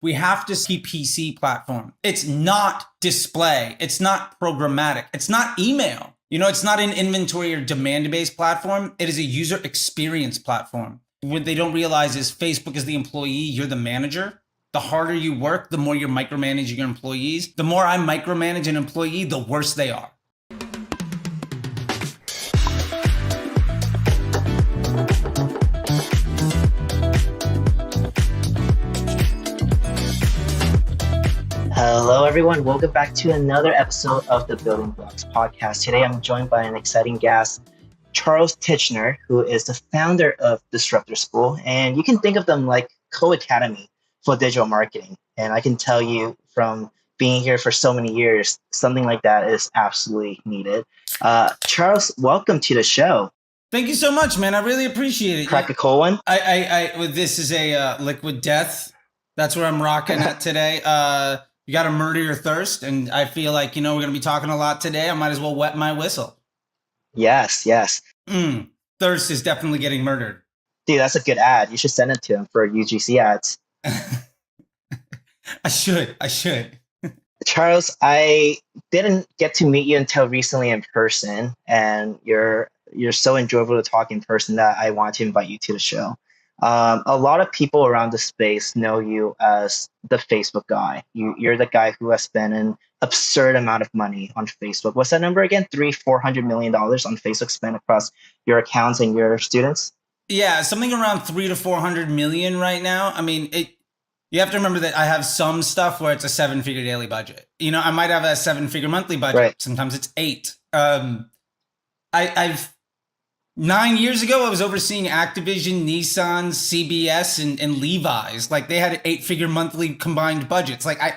we have to see PC platform. It's not display. It's not programmatic. It's not email. It's not an inventory or demand-based platform. It is a user experience platform. What they don't realize is Facebook is the employee, you're the manager. The harder you work, the more you're micromanaging your employees. The more I micromanage an employee, the worse they are. Hello, everyone. Welcome back to another episode of the Building Blocks podcast. Today, I'm joined by an exciting guest, Charles Tichenor, who is the founder of Disruptor School. And you can think of them like co-academy for digital marketing. And I can tell you from being here for so many years, something like that is absolutely needed. Charles, welcome to the show. Thank you so much, man. I really appreciate it. Crack a cold one? This is a liquid death. That's what I'm rocking at today. You got to murder your thirst. And I feel like, we're going to be talking a lot today. I might as well wet my whistle. Yes. Thirst is definitely getting murdered. Dude, that's a good ad. You should send it to him for UGC ads. I should. Charles, I didn't get to meet you until recently in person. And you're so enjoyable to talk in person that I want to invite you to the show. A lot of people around the space know you as the Facebook guy. You're the guy who has spent an absurd amount of money on Facebook. What's that number again? $400 million on Facebook spent across your accounts and your students? Yeah, something around 300 to 400 million right now. I mean, you have to remember that I have some stuff where it's a 7-figure daily budget. I might have a 7-figure monthly budget. Right. Sometimes it's 8. I've 9 years ago, I was overseeing Activision, Nissan, CBS, and Levi's. Like, they had 8-figure monthly combined budgets. Like, I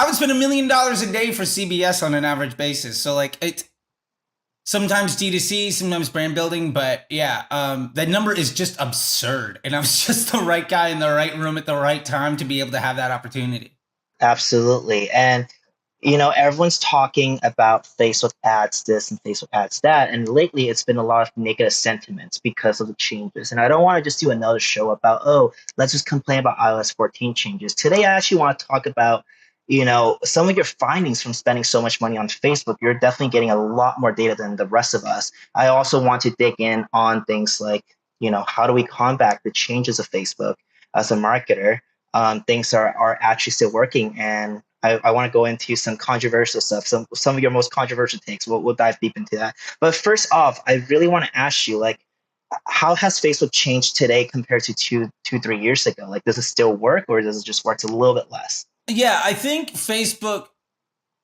would spend $1 million a day for CBS on an average basis. So, like, it sometimes D2C, sometimes brand building. But yeah, that number is just absurd. And I was just the right guy in the right room at the right time to be able to have that opportunity. Absolutely. And everyone's talking about Facebook ads this and Facebook ads that. And lately, it's been a lot of negative sentiments because of the changes. And I don't want to just do another show about, let's just complain about iOS 14 changes. Today, I actually want to talk about, some of your findings from spending so much money on Facebook. You're definitely getting a lot more data than the rest of us. I also want to dig in on things like, how do we combat the changes of Facebook as a marketer? Things are actually still working. And I want to go into some controversial stuff, some of your most controversial takes. We'll dive deep into that. But first off, I really want to ask you, how has Facebook changed today compared to 3 years ago? Like, does it still work, or does it just work a little bit less? Yeah, I think Facebook,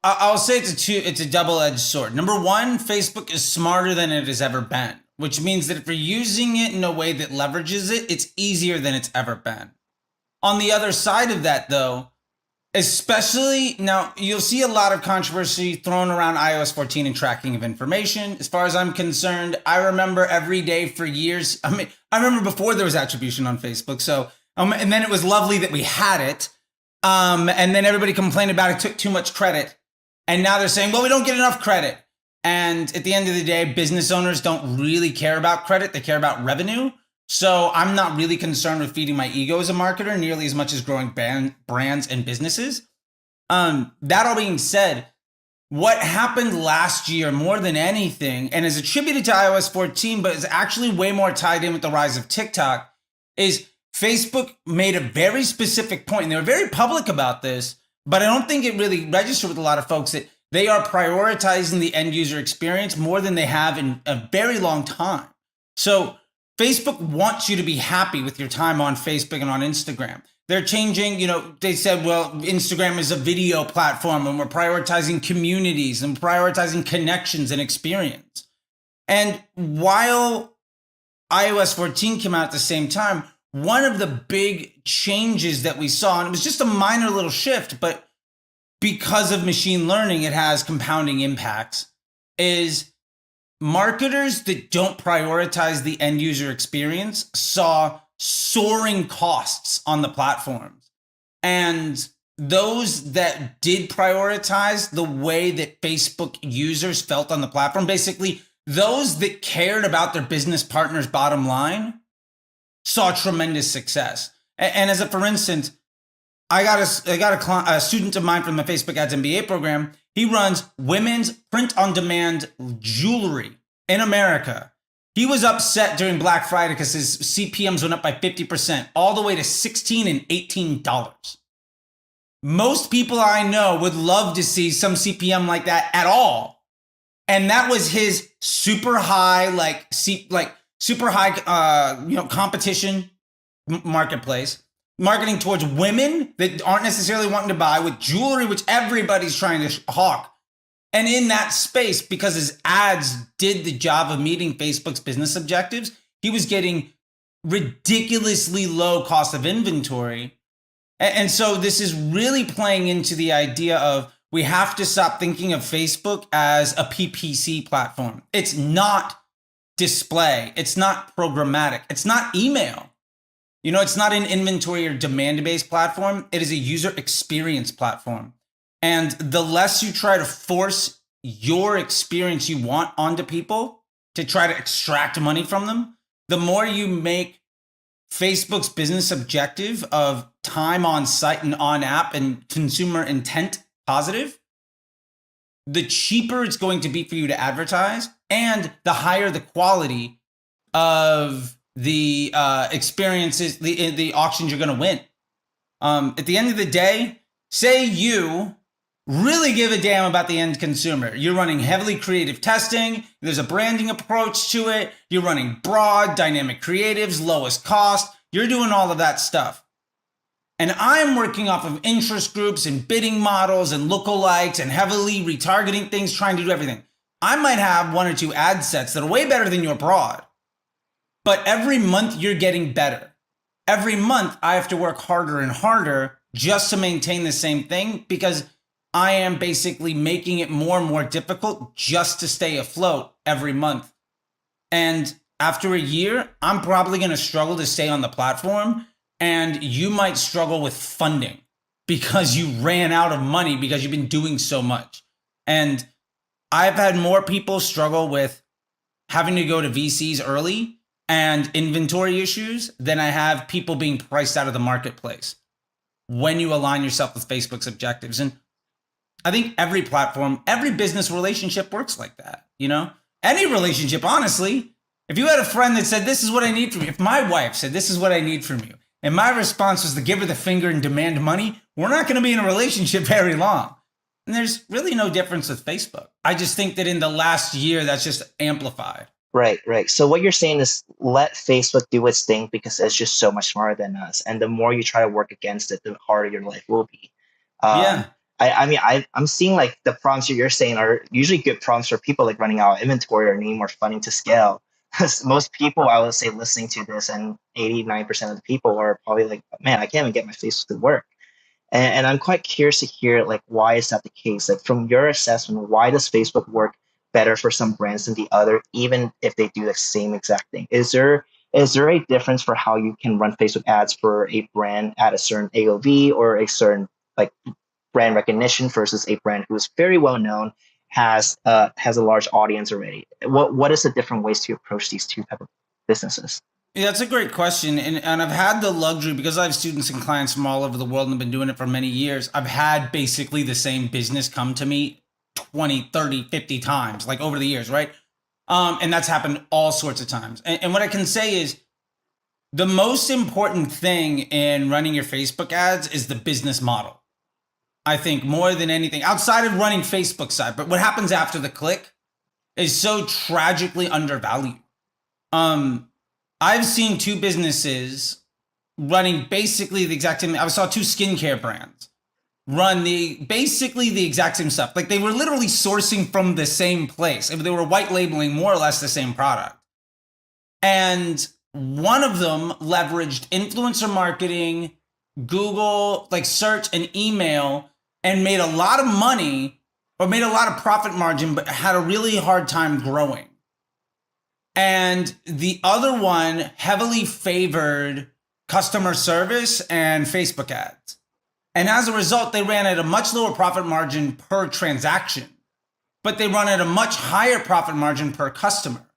I'll say it's a double-edged sword. Number one, Facebook is smarter than it has ever been, which means that if you're using it in a way that leverages it, it's easier than it's ever been. On the other side of that, though, especially now, you'll see a lot of controversy thrown around iOS 14 and tracking of information. As far as I'm concerned, I remember every day for years. I remember before there was attribution on Facebook. So, and then it was lovely that we had it. And then everybody complained about it, took too much credit. And now they're saying, well, we don't get enough credit. And at the end of the day, business owners don't really care about credit. They care about revenue. So I'm not really concerned with feeding my ego as a marketer nearly as much as growing brands and businesses. That all being said, what happened last year more than anything, and is attributed to iOS 14, but is actually way more tied in with the rise of TikTok, is Facebook made a very specific point, and they were very public about this, but I don't think it really registered with a lot of folks that they are prioritizing the end user experience more than they have in a very long time. So Facebook wants you to be happy with your time on Facebook and on Instagram. They're changing, they said, well, Instagram is a video platform and we're prioritizing communities and prioritizing connections and experience. And while iOS 14 came out at the same time, one of the big changes that we saw, and it was just a minor little shift, but because of machine learning, it has compounding impacts, is marketers that don't prioritize the end user experience saw soaring costs on the platforms. And those that did prioritize the way that Facebook users felt on the platform, basically those that cared about their business partner's bottom line, saw tremendous success. And as a, for instance, I got a student of mine from the Facebook Ads MBA program. He runs women's print-on-demand jewelry in America. He was upset during Black Friday because his CPMs went up by 50%, all the way to $16 and $18. Most people I know would love to see some CPM like that at all. And that was his super high, competition marketplace, marketing towards women that aren't necessarily wanting to buy, with jewelry, which everybody's trying to hawk. And in that space, because his ads did the job of meeting Facebook's business objectives, he was getting ridiculously low cost of inventory. And so this is really playing into the idea of, we have to stop thinking of Facebook as a PPC platform. It's not display. It's not programmatic. It's not email. It's not an inventory or demand-based platform. It is a user experience platform. And the less you try to force your experience you want onto people to try to extract money from them, the more you make Facebook's business objective of time on site and on app and consumer intent positive, the cheaper it's going to be for you to advertise, and the higher the quality of the experiences, the auctions you're going to win. At the end of the day, say you really give a damn about the end consumer. You're running heavily creative testing. There's a branding approach to it. You're running broad, dynamic creatives, lowest cost. You're doing all of that stuff. And I'm working off of interest groups and bidding models and lookalikes and heavily retargeting things, trying to do everything. I might have one or two ad sets that are way better than your broad. But every month you're getting better. Every month I have to work harder and harder just to maintain the same thing, because I am basically making it more and more difficult just to stay afloat every month. And after a year, I'm probably going to struggle to stay on the platform, and you might struggle with funding because you ran out of money because you've been doing so much. And I've had more people struggle with having to go to VCs early and inventory issues than I have people being priced out of the marketplace when you align yourself with Facebook's objectives. And I think every platform, every business relationship works like that. Any relationship, honestly. If you had a friend that said, this is what I need from you, if my wife said, this is what I need from you, and my response was to give her the finger and demand money, we're not going to be in a relationship very long. And there's really no difference with Facebook. I just think that in the last year, that's just amplified. Right. So what you're saying is, let Facebook do its thing, because it's just so much smarter than us. And the more you try to work against it, the harder your life will be. Yeah. I'm seeing like the prompts you're saying are usually good prompts for people like running out of inventory or needing more funding to scale. Because most people, I would say, listening to this, and 89% of the people are probably like, man, I can't even get my Facebook to work. And I'm quite curious to hear, like, why is that the case? Like, from your assessment, why does Facebook work better for some brands than the other, even if they do the same exact thing? Is there a difference for how you can run Facebook ads for a brand at a certain AOV or a certain like brand recognition versus a brand who is very well known, has a large audience already? What is the different ways to approach these two type of businesses? Yeah, that's a great question. And I've had the luxury, because I have students and clients from all over the world and have been doing it for many years. I've had basically the same business come to me 20, 30, 50 times, like over the years, right? And that's happened all sorts of times. And what I can say is, the most important thing in running your Facebook ads is the business model. I think more than anything, outside of running Facebook side, but what happens after the click is so tragically undervalued. I've seen two businesses running basically the exact same. I saw two skincare brands run basically the exact same stuff. Like, they were literally sourcing from the same place. They were white labeling more or less the same product. And one of them leveraged influencer marketing, Google, like search and email, and made a lot of money, or made a lot of profit margin, but had a really hard time growing. And the other one heavily favored customer service and Facebook ads. And as a result, they ran at a much lower profit margin per transaction, but they run at a much higher profit margin per customer.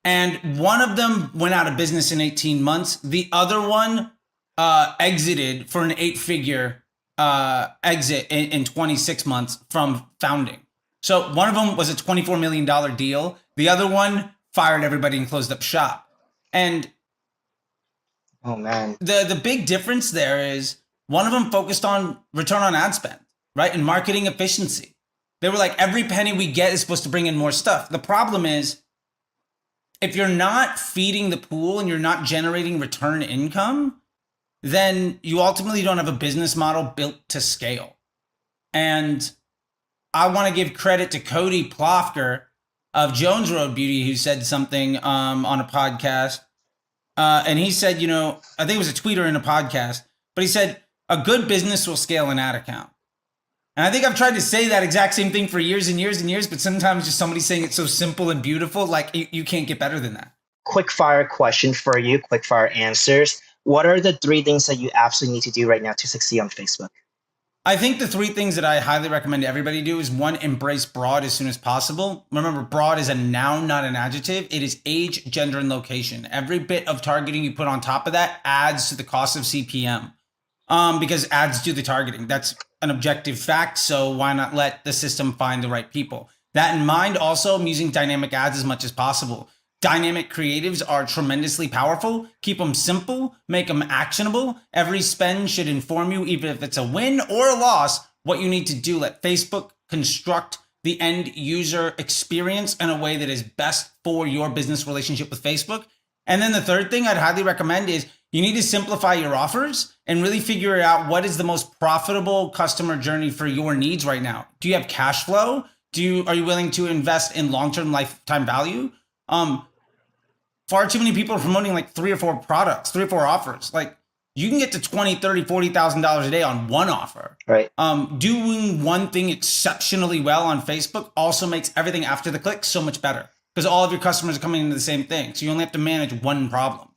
And one of them went out of business in 18 months. The other one exited for an 8-figure exit in 26 months from founding. So one of them was a $24 million deal. The other one fired everybody and closed up shop. And Oh man. the big difference there is one of them focused on return on ad spend, right? And marketing efficiency. They were like, every penny we get is supposed to bring in more stuff. The problem is, if you're not feeding the pool and you're not generating return income, then you ultimately don't have a business model built to scale. And I want to give credit to Cody Plofker of Jones Road Beauty, who said something on a podcast. And he said, I think it was a tweet or in a podcast, but he said, a good business will scale an ad account. And I think I've tried to say that exact same thing for years and years and years, but sometimes just somebody saying it's so simple and beautiful, like you can't get better than that. Quick fire question for you, quick fire answers. What are the 3 things that you absolutely need to do right now to succeed on Facebook? I think the 3 things that I highly recommend everybody do is 1, embrace broad as soon as possible. Remember, broad is a noun, not an adjective. It is age, gender, and location. Every bit of targeting you put on top of that adds to the cost of CPM because ads do the targeting. That's an objective fact, so why not let the system find the right people? That in mind, also, I'm using dynamic ads as much as possible. Dynamic creatives are tremendously powerful. Keep them simple, make them actionable. Every spend should inform you, even if it's a win or a loss, what you need to do. Let Facebook construct the end user experience in a way that is best for your business relationship with Facebook. And then the third thing I'd highly recommend is you need to simplify your offers and really figure out what is the most profitable customer journey for your needs right now. Do you have cash flow? Are you willing to invest in long-term lifetime value? Far too many people are promoting like 3 or 4 products, 3 or 4 offers. Like you can get to $20,000, $30,000, $40,000 a day on one offer. Right. Doing one thing exceptionally well on Facebook also makes everything after the click so much better because all of your customers are coming into the same thing. So you only have to manage one problem.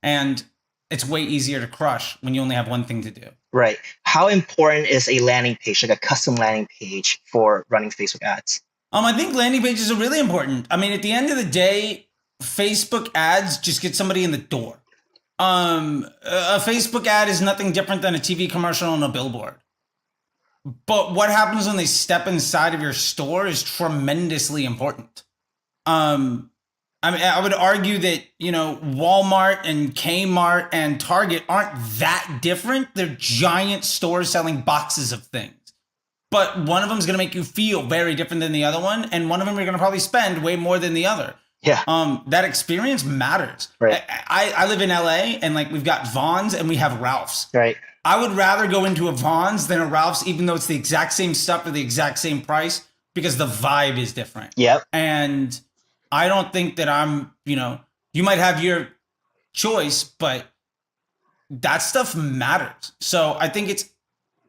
And it's way easier to crush when you only have one thing to do. Right. How important is a landing page, like a custom landing page for running Facebook ads? I think landing pages are really important. I mean, at the end of the day, Facebook ads just get somebody in the door. A Facebook ad is nothing different than a TV commercial and a billboard. But what happens when they step inside of your store is tremendously important. I would argue that, Walmart and Kmart and Target aren't that different. They're giant stores selling boxes of things. But one of them is going to make you feel very different than the other one. And one of them you're going to probably spend way more than the other. Yeah. That experience matters. Right. I live in LA and like we've got Vons and we have Ralph's. Right. I would rather go into a Vons than a Ralph's, even though it's the exact same stuff for the exact same price, because the vibe is different. Yep. And I don't think that you might have your choice, but that stuff matters. So I think it's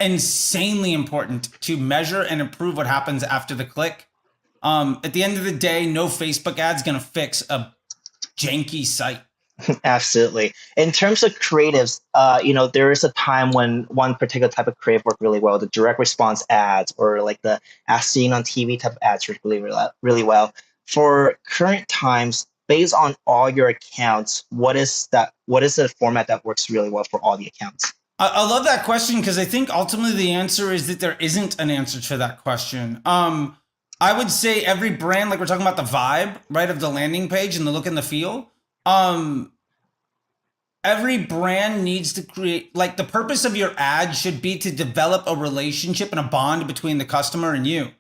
insanely important to measure and improve what happens after the click. At the end of the day, no Facebook ad's going to fix a janky site. Absolutely. In terms of creatives, there is a time when one particular type of creative worked really well, the direct response ads or like the as seen on TV type of ads work really well. For current times, based on all your accounts, what is the format that works really well for all the accounts? I love that question because I think ultimately the answer is that there isn't an answer to that question. I would say every brand, like we're talking about the vibe, right, of the landing page and the look and the feel. Every brand needs to create, like the purpose of your ad should be to develop a relationship and a bond between the customer and you.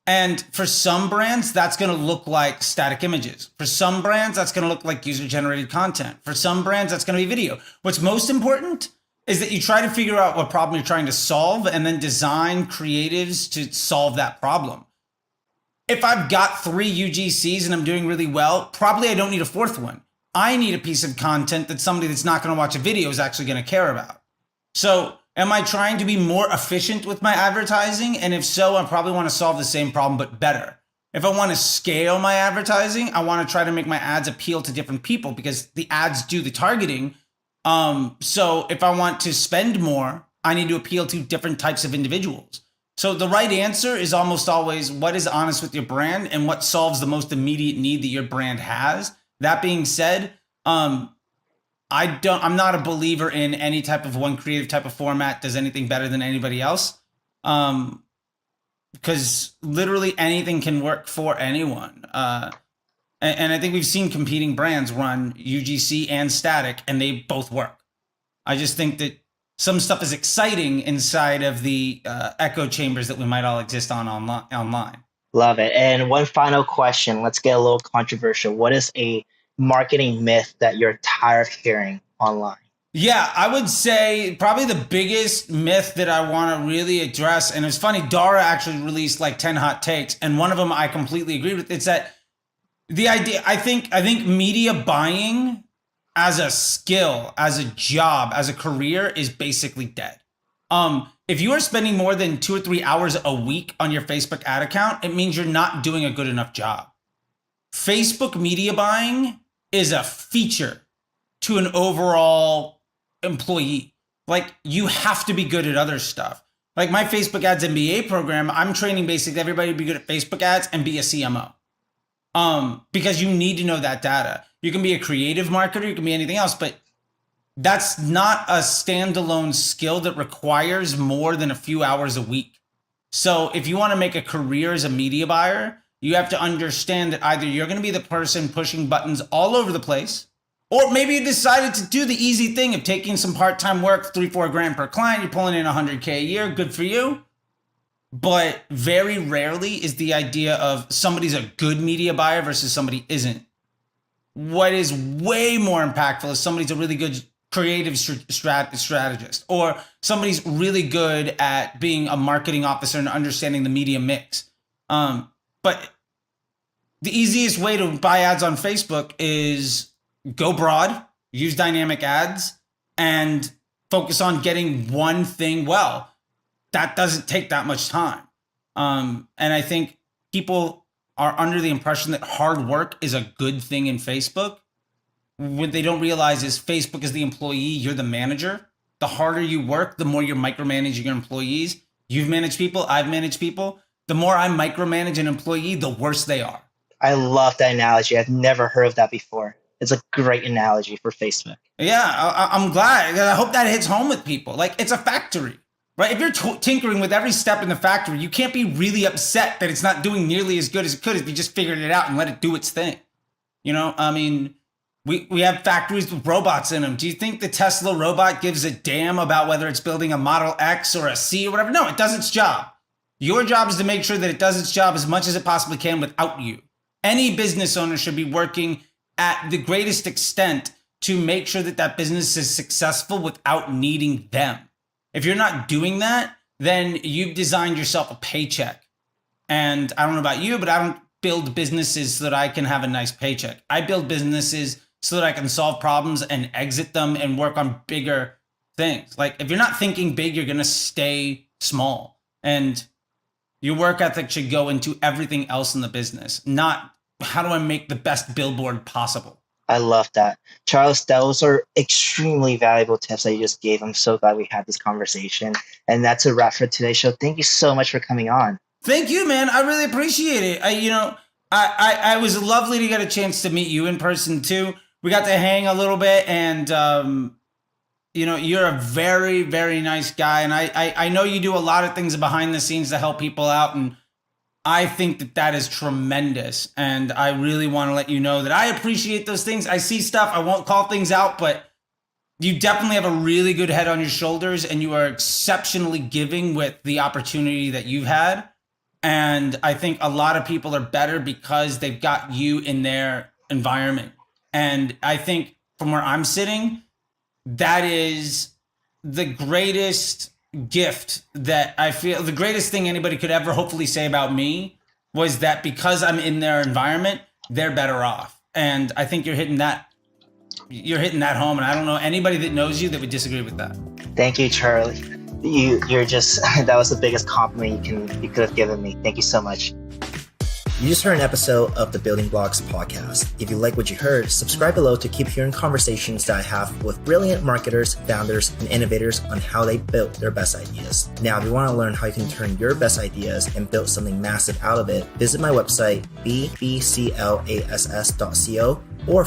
And for some brands, that's going to look like static images. For some brands, that's going to look like user-generated content. For some brands, that's going to be video. What's most important is that you try to figure out what problem you're trying to solve and then design creatives to solve that problem. If I've got 3 UGCs and I'm doing really well, probably I don't need a 4th one. I need a piece of content that somebody that's not going to watch a video is actually going to care about. So am I trying to be more efficient with my advertising? And if so, I probably want to solve the same problem, but better. If I want to scale my advertising, I want to try to make my ads appeal to different people because the ads do the targeting. So if I want to spend more, I need to appeal to different types of individuals. So the right answer is almost always what is honest with your brand and what solves the most immediate need that your brand has. That being said, I I'm not a believer in any type of one creative type of format does anything better than anybody else. Because literally anything can work for anyone. And I think we've seen competing brands run UGC and static, and they both work. I just think that some stuff is exciting inside of the echo chambers that we might all exist on online. Love it. And one final question. Let's get a little controversial. What is a marketing myth that you're tired of hearing online? Yeah, I would say probably the biggest myth that I want to really address, and it's funny, Dara actually released like 10 hot takes, and one of them I completely agree with. It's that the idea, I think media buying as a skill, as a job, as a career is basically dead. If you are spending more than 2 or 3 hours a week on your Facebook ad account, it means you're not doing a good enough job. Facebook media buying is a feature to an overall employee. Like, you have to be good at other stuff. Like my Facebook ads MBA program, I'm training basically everybody to be good at Facebook ads and be a CMO. Because you need to know that data. You can be a creative marketer, you can be anything else, but that's not a standalone skill that requires more than a few hours a week. So if you want to make a career as a media buyer, you have to understand that either you're going to be the person pushing buttons all over the place, or maybe you decided to do the easy thing of taking some part-time work, 3-4 grand per client, you're pulling in 100K a year, good for you. But very rarely is the idea of somebody's a good media buyer versus somebody isn't. What is way more impactful is somebody's a really good creative strategist, or somebody's really good at being a marketing officer and understanding the media mix. But the easiest way to buy ads on Facebook is go broad, use dynamic ads, and focus on getting one thing well. That doesn't take that much time. And I think people are under the impression that hard work is a good thing in Facebook. What they don't realize is Facebook is the employee, you're the manager. The harder you work, the more you're micromanaging your employees. You've managed people, I've managed people. The more I micromanage an employee, the worse they are. I love that analogy. I've never heard of that before. It's a great analogy for Facebook. Yeah, I'm glad. I hope that hits home with people. Like, it's a factory, right? If you're tinkering with every step in the factory, you can't be really upset that it's not doing nearly as good as it could if you just figured it out and let it do its thing. You know, I mean, we have factories with robots in them. Do you think the Tesla robot gives a damn about whether it's building a Model X or a C or whatever? No, it does its job. Your job is to make sure that it does its job as much as it possibly can without you. Any business owner should be working at the greatest extent to make sure that that business is successful without needing them. If you're not doing that, then you've designed yourself a paycheck. And I don't know about you, but I don't build businesses so that I can have a nice paycheck. I build businesses so that I can solve problems and exit them and work on bigger things. Like, if you're not thinking big, you're going to stay small. And your work ethic should go into everything else in the business, not how do I make the best billboard possible. I love that. Charles, those are extremely valuable tips that you just gave. I'm so glad we had this conversation. And that's a wrap for today's show. Thank you so much for coming on. Thank you, man. I really appreciate it. I was lovely to get a chance to meet you in person too. We got to hang a little bit, and you're a very, very nice guy. And I know you do a lot of things behind the scenes to help people out, and I think that is tremendous. And I really want to let you know that I appreciate those things. I see stuff, I won't call things out, but you definitely have a really good head on your shoulders, and you are exceptionally giving with the opportunity that you've had. And I think a lot of people are better because they've got you in their environment. And I think from where I'm sitting, that is the greatest gift that I feel, the greatest thing anybody could ever hopefully say about me was that because I'm in their environment, they're better off. And I think you're hitting that home. And I don't know anybody that knows you that would disagree with that. Thank you, Charlie. You're just, that was the biggest compliment you could have given me. Thank you so much. You just heard an episode of the Building Blocks podcast. If you like what you heard, subscribe below to keep hearing conversations that I have with brilliant marketers, founders, and innovators on how they built their best ideas. Now, if you want to learn how you can turn your best ideas and build something massive out of it, visit my website, bbclass.co, or